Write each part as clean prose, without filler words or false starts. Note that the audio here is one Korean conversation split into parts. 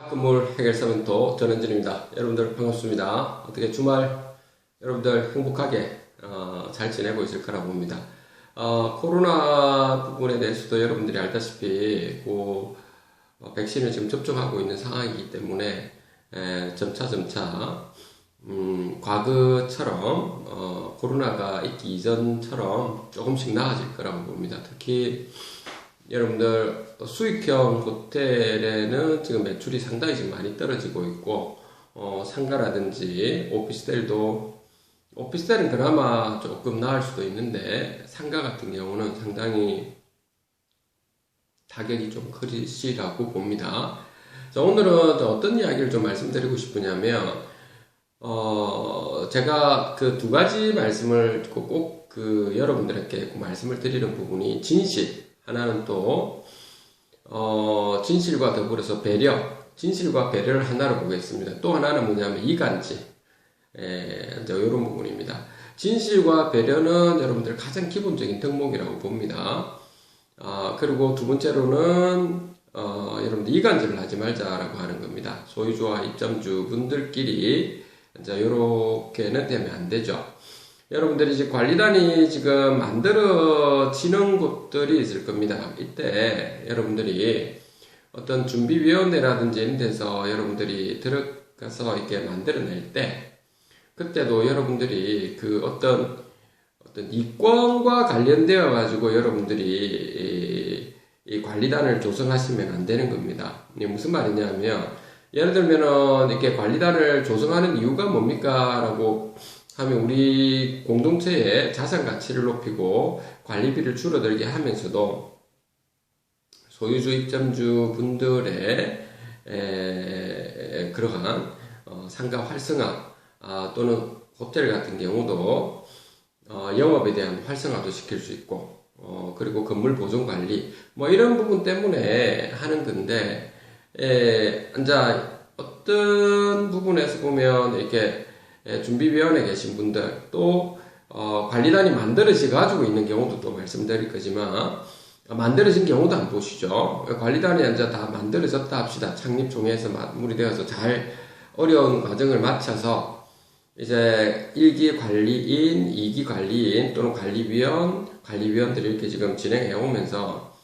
건물 해결사멘토 전현진입니다. 여러분들 반갑습니다. 어떻게 주말 여러분들 행복하게 잘 지내고 있을 거라 봅니다. 코로나 부분에 대해서도 여러분들이 알다시피 백신을 지금 접종하고 있는 상황이기 때문에 점차 과거처럼 코로나가 있기 이전처럼 조금씩 나아질 거라고 봅니다. 특히 여러분들 수익형 호텔에는 지금 매출이 상당히 지금 많이 떨어지고 있고 상가라든지 오피스텔은 그나마 조금 나을 수도 있는데 상가 같은 경우는 상당히 타격이 좀 크시라고 봅니다. 자, 오늘은 어떤 이야기를 좀 말씀드리고 싶으냐면 제가 그 두 가지 말씀을 꼭 여러분들에게 말씀을 드리는 부분이 진실, 하나는 또 진실과 더불어서 진실과 배려를 하나로 보겠습니다. 또 하나는 뭐냐면 이간질, 이제 이런 부분입니다. 진실과 배려는 여러분들 가장 기본적인 덕목이라고 봅니다. 그리고 두 번째로는 여러분들 이간질을 하지 말자라고 하는 겁니다. 소유주와 입점주 분들끼리 이제 요렇게는 되면 안 되죠. 여러분들이 이제 관리단이 지금 만들어지는 곳들이 있을 겁니다. 이때 여러분들이 어떤 준비위원회라든지 이런 데서 여러분들이 들어가서 이렇게 만들어낼 때, 그때도 여러분들이 그 어떤 이권과 관련되어 가지고 여러분들이 이 관리단을 조성하시면 안 되는 겁니다. 이게 무슨 말이냐면, 예를 들면은 이렇게 관리단을 조성하는 이유가 뭡니까? 라고 하면 우리 공동체의 자산 가치를 높이고 관리비를 줄어들게 하면서도 소유주, 입점주 분들의 그러한 상가 활성화 또는 호텔 같은 경우도 영업에 대한 활성화도 시킬 수 있고 그리고 건물 보존 관리 뭐 이런 부분 때문에 하는 건데 이제 어떤 부분에서 보면 이렇게 준비위원회에 계신 분들 또 관리단이 만들어져 가지고 있는 경우도 또 말씀드릴 거지만 만들어진 경우도 안 보시죠. 관리단이 이제 다 만들어졌다 합시다. 창립총회에서 마무리되어서 잘 어려운 과정을 마쳐서 이제 1기 관리인, 2기 관리인 또는 관리위원들이 이렇게 지금 진행해 오면서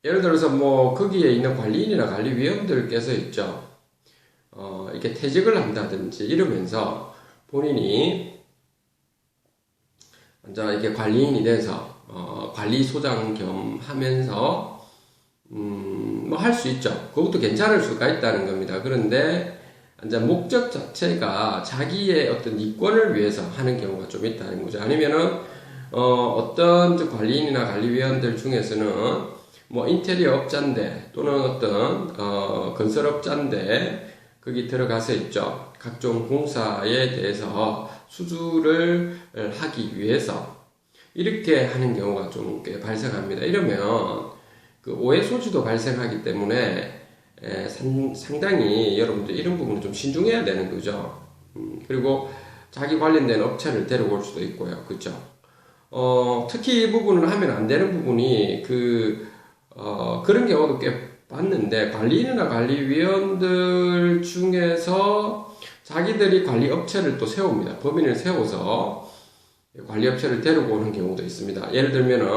예를 들어서 뭐 거기에 있는 관리인이나 관리위원들께서 있죠. 이렇게 퇴직을 한다든지 이러면서 본인이 이제 이게 관리인이 돼서 관리소장 겸 하면서 뭐 할 수 있죠. 그것도 괜찮을 수가 있다는 겁니다. 그런데 이제 목적 자체가 자기의 어떤 이권을 위해서 하는 경우가 좀 있다는 거죠. 아니면은 어떤 관리인이나 관리위원들 중에서는 뭐 인테리어 업자인데 또는 어떤 건설업자인데 거기 들어가서 있죠. 각종 공사에 대해서 수주를 하기 위해서 이렇게 하는 경우가 좀 꽤 발생합니다. 이러면 그 오해 소지도 발생하기 때문에 상당히 여러분들 이런 부분은 좀 신중해야 되는 거죠. 그리고 자기 관련된 업체를 데려올 수도 있고요. 그죠? 특히 이 부분은 하면 안 되는 부분이 그런 경우도 꽤 봤는데 관리인이나 관리위원들 중에서 자기들이 관리업체를 또 세웁니다. 법인을 세워서 관리업체를 데리고 오는 경우도 있습니다. 예를 들면은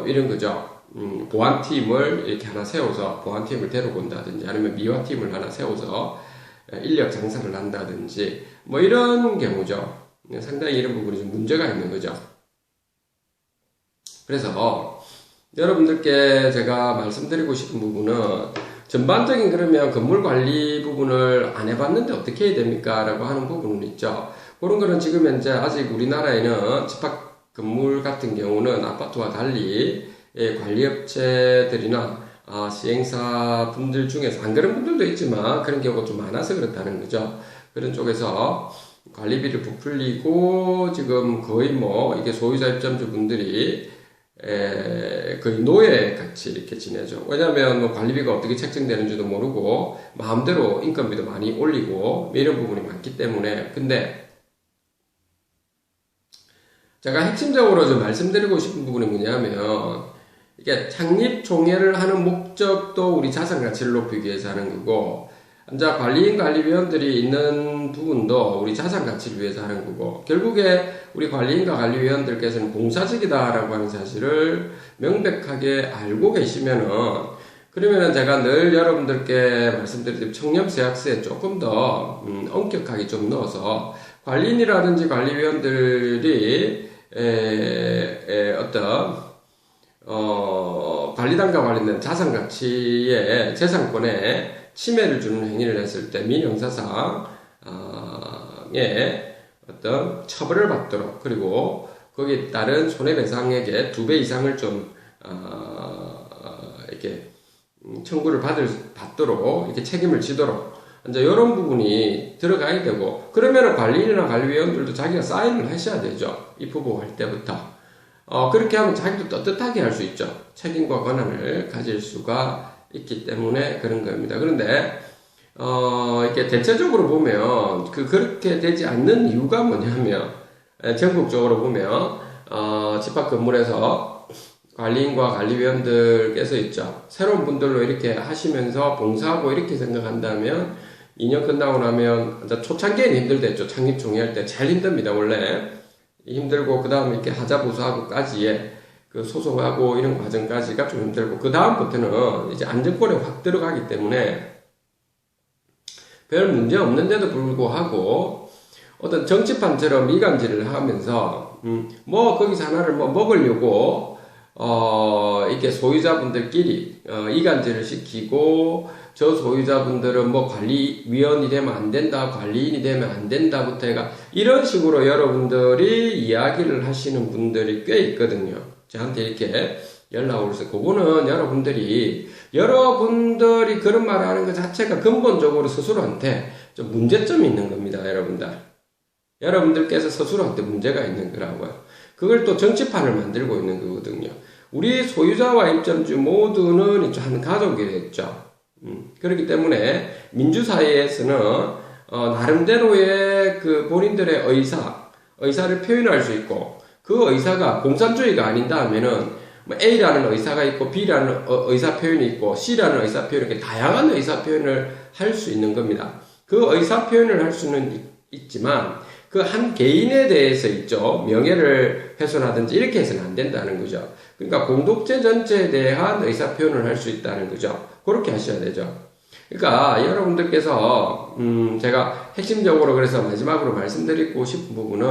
이런 거죠. 보안팀을 이렇게 하나 세워서 보안팀을 데리고 온다든지 아니면 미화팀을 하나 세워서 인력 장사를 한다든지 뭐 이런 경우죠. 상당히 이런 부분이 좀 문제가 있는 거죠. 그래서 여러분들께 제가 말씀드리고 싶은 부분은 전반적인 그러면 건물 관리 부분을 안 해봤는데 어떻게 해야 됩니까? 라고 하는 부분은 있죠. 그런 거는 지금 현재 아직 우리나라에는 집합 건물 같은 경우는 아파트와 달리 관리업체들이나 시행사 분들 중에서 안 그런 분들도 있지만 그런 경우가 좀 많아서 그렇다는 거죠. 그런 쪽에서 관리비를 부풀리고 지금 거의 뭐 이게 소유자 입점주 분들이 거의 노예 같이 이렇게 지내죠. 왜냐하면 뭐 관리비가 어떻게 책정되는지도 모르고 마음대로 인건비도 많이 올리고 이런 부분이 많기 때문에. 근데 제가 핵심적으로 좀 말씀드리고 싶은 부분이 뭐냐면 이게 창립 총회를 하는 목적도 우리 자산 가치를 높이기 위해서 하는 거고, 이제 관리인 관리위원들이 있는 부분도 우리 자산 가치를 위해서 하는 거고, 결국에 우리 관리인과 관리위원들께서는 봉사직이다라고 하는 사실을 명백하게 알고 계시면은, 그러면은 제가 늘 여러분들께 말씀드리듯이 청렴세학서에 조금 더 엄격하게 좀 넣어서 관리인이라든지 관리위원들이 관리단과 관련된 자산 가치의 재산권에 침해를 주는 행위를 했을 때 민형사상의 어떤 처벌을 받도록, 그리고 거기에 따른 손해배상액의 2배 이상을 좀 이렇게 청구를 받도록 이렇게 책임을 지도록 이제 이런 부분이 들어가야 되고, 그러면은 관리인이나 관리위원들도 자기가 사인을 하셔야 되죠. 입후보할 때부터. 그렇게 하면 자기도 떳떳하게 할 수 있죠. 책임과 권한을 가질 수가 있기 때문에 그런 겁니다. 그런데 이렇게 대체적으로 보면 그렇게 되지 않는 이유가 뭐냐면, 전국적으로 보면 집합 건물에서 관리인과 관리위원들께서 있죠. 새로운 분들로 이렇게 하시면서 봉사하고 이렇게 생각한다면 2년 끝나고 나면 초창기에는 힘들댔죠. 창립총회할 때 제일 힘듭니다. 원래 힘들고, 그 다음에 이렇게 하자보수하고까지의 그 소송하고 이런 과정까지가 좀 힘들고, 그 다음부터는 이제 안정권에 확 들어가기 때문에 별 문제 없는데도 불구하고 어떤 정치판처럼 이간질을 하면서 거기서 하나를 먹으려고 이렇게 소유자분들끼리 이간질을 시키고, 저 소유자분들은 관리위원이 되면 안 된다, 관리인이 되면 안 된다부터 해가 이런 식으로 여러분들이 이야기를 하시는 분들이 꽤 있거든요. 저한테 이렇게 연락 오면서, 그거는 여러분들이 그런 말을 하는 것 자체가 근본적으로 스스로한테 좀 문제점이 있는 겁니다. 여러분들께서 스스로한테 문제가 있는 거라고요. 그걸 또 정치판을 만들고 있는 거거든요. 우리 소유자와 입점주 모두는 한 가족이 됐죠. 그렇기 때문에 민주사회에서는 나름대로의 그 본인들의 의사를 표현할 수 있고, 그 의사가 공산주의가 아닌다면은 A라는 의사가 있고 B라는 의사 표현이 있고 C라는 의사 표현, 이렇게 다양한 의사 표현을 할 수 있는 겁니다. 그 의사 표현을 할 수는 있지만 그 한 개인에 대해서 있죠. 명예를 훼손하든지 이렇게 해서는 안 된다는 거죠. 그러니까 공동체 전체에 대한 의사 표현을 할 수 있다는 거죠. 그렇게 하셔야 되죠. 그러니까 여러분들께서 제가 핵심적으로 그래서 마지막으로 말씀드리고 싶은 부분은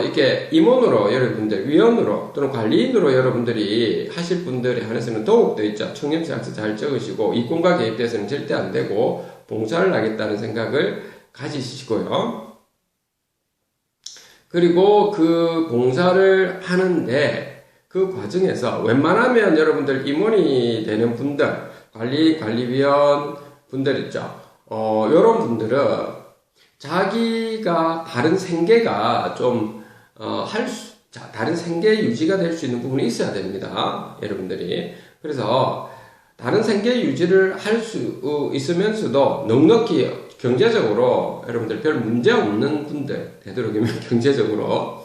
이렇게 임원으로 여러분들, 위원으로 또는 관리인으로 여러분들이 하실 분들에 한해서는 더욱더 있죠. 청렴세학서 잘 적으시고, 이권과 개입돼서는 절대 안 되고 봉사를 하겠다는 생각을 가지시고요. 그리고 그 봉사를 하는데 그 과정에서 웬만하면 여러분들 임원이 되는 분들, 관리위원 분들 있죠. 요런 분들은 자기가 다른 생계가 좀, 다른 생계 유지가 될 수 있는 부분이 있어야 됩니다. 여러분들이. 그래서 다른 생계 유지를 할 수 있으면서도 넉넉히 경제적으로 여러분들 별 문제 없는 분들, 되도록이면 경제적으로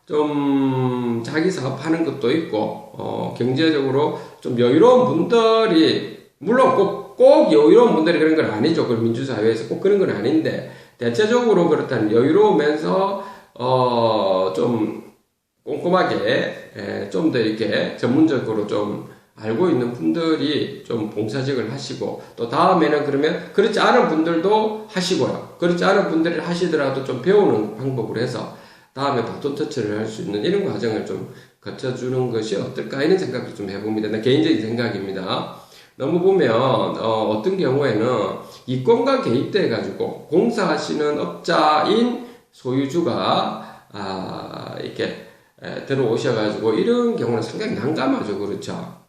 좀 자기 사업하는 것도 있고, 경제적으로 좀 여유로운 분들이, 물론 꼭 여유로운 분들이 그런 건 아니죠. 그 민주사회에서 꼭 그런 건 아닌데, 대체적으로 그렇다면 여유로우면서, 좀 꼼꼼하게, 좀 더 이렇게 전문적으로 좀 알고 있는 분들이 좀 봉사직을 하시고, 또 다음에는 그러면 그렇지 않은 분들도 하시고요. 그렇지 않은 분들이 하시더라도 좀 배우는 방법으로 해서 다음에 바톤 터치를 할 수 있는 이런 과정을 좀 거쳐주는 것이 어떨까 이런 생각도 좀 해봅니다. 내 개인적인 생각입니다. 너무 보면 어떤 경우에는 이권과 개입돼 가지고 공사하시는 업자인 소유주가 이렇게 들어오셔가지고 이런 경우는 상당히 난감하죠. 그렇죠.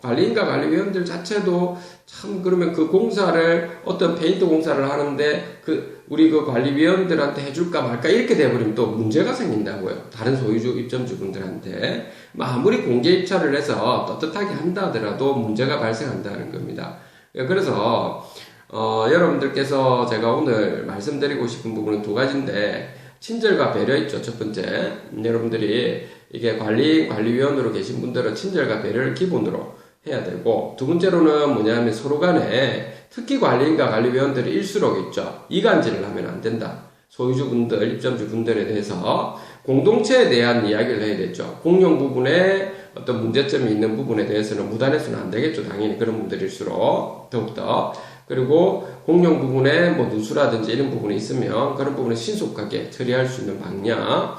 관리인과 관리위원들 자체도 참 그러면 그 공사를 어떤 페인트 공사를 하는데 우리 그 관리위원들한테 해줄까 말까 이렇게 돼버리면 또 문제가 생긴다고요. 다른 소유주 입점주분들한테 아무리 공개 입찰을 해서 떳떳하게 한다 하더라도 문제가 발생한다는 겁니다. 그래서 여러분들께서 제가 오늘 말씀드리고 싶은 부분은 두 가지인데, 친절과 배려 있죠. 첫 번째, 여러분들이 이게 관리위원으로 계신 분들은 친절과 배려를 기본으로 해야 되고, 두 번째로는 뭐냐면 서로 간에 특히 관리인과 관리위원들이 일수록 있죠. 이간질을 하면 안 된다. 소유주분들, 입점주분들에 대해서 공동체에 대한 이야기를 해야 되죠. 공용 부분에 어떤 문제점이 있는 부분에 대해서는 무단해서는 안 되겠죠. 당연히 그런 분들일수록 더욱더. 그리고 공용 부분에 뭐 누수라든지 이런 부분이 있으면 그런 부분을 신속하게 처리할 수 있는 방향,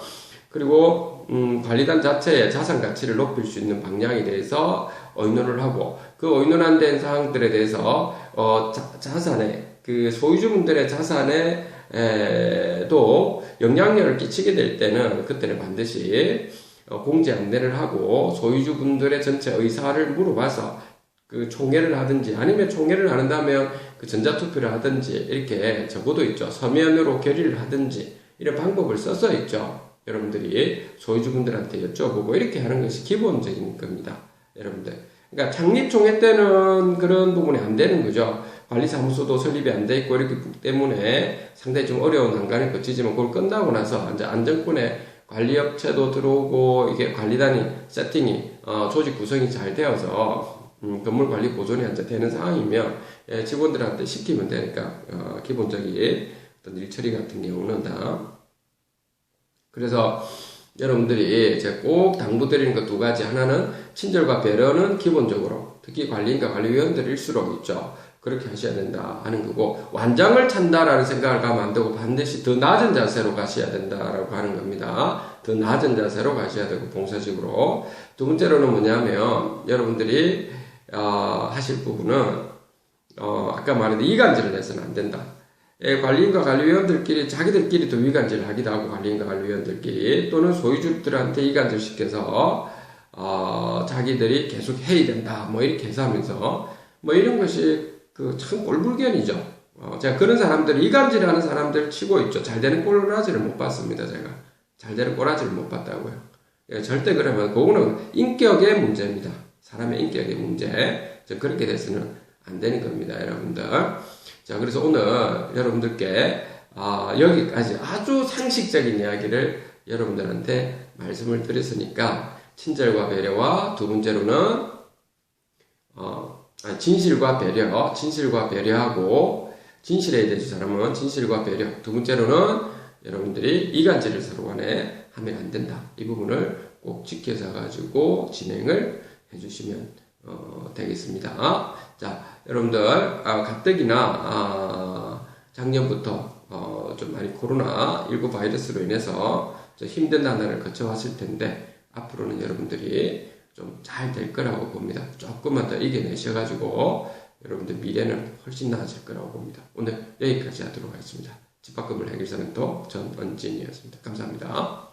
그리고 관리단 자체의 자산 가치를 높일 수 있는 방향에 대해서 의논을 하고, 그 의논한 된 사항들에 대해서 자산에, 그 소유주분들의 자산에 또 영향력을 끼치게 될 때는 그때는 반드시 공제 안내를 하고 소유주분들의 전체 의사를 물어봐서 그 총회를 하든지, 아니면 총회를 안 한다면 그 전자투표를 하든지, 이렇게 적어도 있죠. 서면으로 결의를 하든지 이런 방법을 써서 있죠. 여러분들이 소유주분들한테 여쭤보고 이렇게 하는 것이 기본적인 겁니다. 여러분들. 그러니까 창립총회 때는 그런 부분이 안 되는 거죠. 관리사무소도 설립이 안 돼 있고 이렇게 때문에 상당히 좀 어려운 난관을 거치지만, 그걸 끝나고 나서 이제 안정권에 관리업체도 들어오고 이게 관리단이 세팅이 조직 구성이 잘 되어서 건물 관리 보존이 이제 되는 상황이면 직원들한테 시키면 되니까 기본적인 어떤 일 처리 같은 경우는 다. 그래서 여러분들이 제가 꼭 당부드리는 것 두 가지, 하나는 친절과 배려는 기본적으로 특히 관리인과 관리위원들일수록 있죠. 그렇게 하셔야 된다 하는 거고, 완장을 찬다라는 생각을 가면 안 되고 반드시 더 낮은 자세로 가셔야 된다라고 하는 겁니다. 더 낮은 자세로 가셔야 되고, 봉사직으로. 두 번째로는 뭐냐면 여러분들이 하실 부분은 아까 말했던 이간질을 해서는 안 된다. 관리인과 관리위원들끼리 자기들끼리 도 이간질을 하기도 하고, 관리인과 관리위원들끼리 또는 소유주들한테 이간질 시켜서 자기들이 계속 해야 된다 뭐 이렇게 해서 하면서 뭐 이런 것이 그 참 꼴불견이죠. 제가 그런 사람들, 이간질하는 사람들 치고 있죠. 잘 되는 꼬라지를 못 봤습니다. 제가 잘 되는 꼬라지를 못 봤다고요. 절대 그러면 그거는 인격의 문제입니다. 사람의 인격의 문제. 그렇게 돼서는 안 되는 겁니다, 여러분들. 자, 그래서 오늘 여러분들께 여기까지 아주 상식적인 이야기를 여러분들한테 말씀을 드렸으니까, 친절과 배려와 두 번째로는 진실과 배려하고, 진실에 대해서 사람은 진실과 배려, 두 번째로는 여러분들이 이간질을 서로 간에 하면 안 된다. 이 부분을 꼭 지켜서 가지고 진행을 해주시면 되겠습니다. 자, 여러분들 가뜩이나 작년부터 좀 많이 코로나19 바이러스로 인해서 좀 힘든 나날을 거쳐왔을 텐데, 앞으로는 여러분들이 좀 잘 될 거라고 봅니다. 조금만 더 이겨내셔가지고 여러분들 미래는 훨씬 나아질 거라고 봅니다. 오늘 여기까지 하도록 하겠습니다. 집합금을 해결사는 또 전원진이었습니다. 감사합니다.